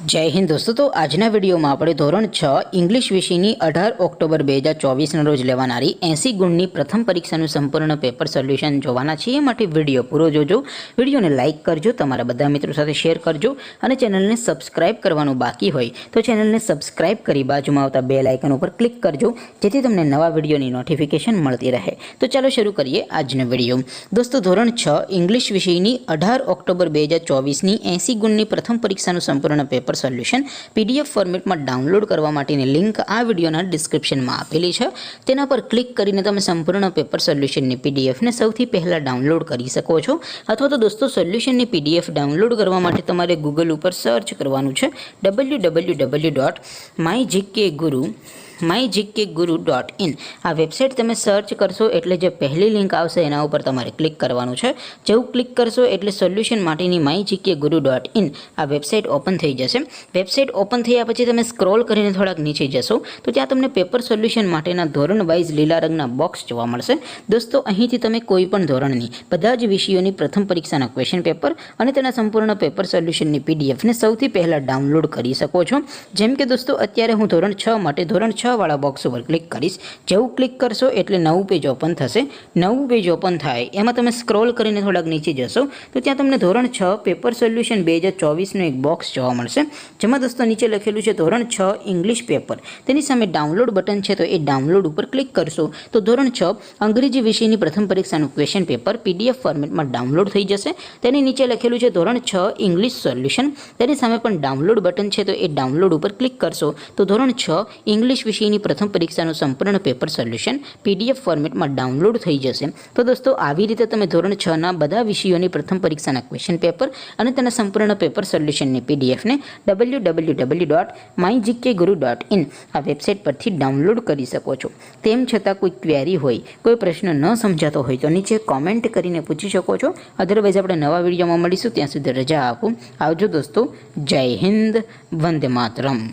जय हिंद दोस्तों। तो आजना विडियो में આપણે ધોરણ 6 ઇંગ્લિશ વિષયની 18 ઓક્ટોબર 2024 ના રોજ લેવાનારી 80 ગુણની પ્રથમ પરીક્ષાનું સંપૂર્ણ પેપર સોલ્યુશન જોવાના છીએ। માટે વિડિયો પૂરો જોજો, વિડિયોને લાઈક કરજો, તમારા બધા મિત્રો સાથે શેર કરજો અને ચેનલને સબસ્ક્રાઇબ કરવાનું બાકી હોય તો ચેનલને સબસ્ક્રાઇબ કરી બાજુમાં આવતા બેલ આઇકન ઉપર ક્લિક કરજો જેથી તમને નવા વિડિયોની નોટિફિકેશન મળતી રહે। તો ચાલો શરૂ કરીએ આજનો વિડિયો। દોસ્તો ધોરણ 6 ઇંગ્લિશ વિષયની 18 ઓક્ટોબર 2024 ની 80 ગુણની પ્રથમ પરીક્ષાનું સંપૂર્ણ પેપર સોલ્યુશન પીડીએફ ફોર્મેટમાં ડાઉનલોડ કરવા માટેની લિંક આ વિડિયોના ડિસ્ક્રિપ્શનમાં આપેલી છે। તેના પર ક્લિક કરીને તમે સંપૂર્ણ પેપર સોલ્યુશનની પીડીએફને સૌથી પહેલાં ડાઉનલોડ કરી શકો છો। અથવા તો દોસ્તો સોલ્યુશનની પીડીએફ ડાઉનલોડ કરવા માટે તમારે ગૂગલ ઉપર સર્ચ કરવાનું છે www.mygkguru.in। આ વેબસાઇટ તમે સર્ચ કરશો એટલે જે પહેલી લિંક આવશે એના ઉપર તમારે ક્લિક કરવાનું છે। જેવું ક્લિક કરશો એટલે સોલ્યુશન માટેની mygkguru.in આ વેબસાઇટ ઓપન થઈ જશે। વેબસાઇટ ઓપન થયા પછી તમે સ્ક્રોલ કરીને થોડાક નીચે જશો તો ત્યાં તમને પેપર સોલ્યુશન માટેના ધોરણ વાઇઝ લીલા રંગના બોક્સ જોવા મળશે। દોસ્તો અહીંથી તમે કોઈ પણ ધોરણની બધા જ વિષયોની પ્રથમ પરીક્ષાના ક્વેશ્ચન પેપર અને તેના સંપૂર્ણ પેપર સોલ્યુશનની પીડીએફને સૌથી પહેલાં ડાઉનલોડ કરી શકો છો। જેમ કે દોસ્તો અત્યારે હું ધોરણ 6 માટે ધોરણ 6 વાળા બોક્સ ઉપર ક્લિક કરીશ। જેવું ક્લિક કરશો એટલે નવું પેજ ઓપન થશે। નવું પેજ ઓપન થાય એમાં તમે સ્ક્રોલ કરીને થોડાક નીચે જશો તો ત્યાં તમને ધોરણ 6 પેપર સોલ્યુશન 2024નું એક બોક્સ જોવા મળશે જેમાં દોસ્તો નીચે લખેલું છે ધોરણ 6 ઇંગ્લિશ પેપર। તેની સામે ડાઉનલોડ બટન છે તો એ ડાઉનલોડ ઉપર ક્લિક કરશો તો ધોરણ 6 અંગ્રેજી વિષયની પ્રથમ પરીક્ષાનું ક્વેશ્ચન પેપર પીડીએફ ફોર્મેટમાં ડાઉનલોડ થઈ જશે। તેની નીચે લખેલું છે ધોરણ 6 ઇંગ્લિશ સોલ્યુશન। તેની સામે પણ ડાઉનલોડ બટન છે તો એ ડાઉનલોડ ઉપર ક્લિક કરશો તો ધોરણ 6 ઇંગ્લિશ વિષયની પ્રથમ પરીક્ષાનું સંપૂર્ણ પેપર સોલ્યુશન પીડીએફ ફોર્મેટમાં ડાઉનલોડ થઈ જશે। તો દોસ્તો આવી રીતે તમે ધોરણ 6ના બધા વિષયોની પ્રથમ પરીક્ષાના ક્વેશ્ચન પેપર અને તેના સંપૂર્ણ પેપર સોલ્યુશનની પીડીએફને www.mygkguru.in આ વેબસાઇટ પરથી ડાઉનલોડ કરી શકો છો। તેમ છતાં કોઈ ક્વેરી હોય, કોઈ પ્રશ્ન ન સમજાતો હોય તો નીચે કોમેન્ટ કરીને પૂછી શકો છો। અધરવાઇઝ આપણે નવા વિડીયોમાં મળીશું, ત્યાં સુધી રજા આપો। આવજો દોસ્તો। જય હિન્દ, વંદે માતરમ।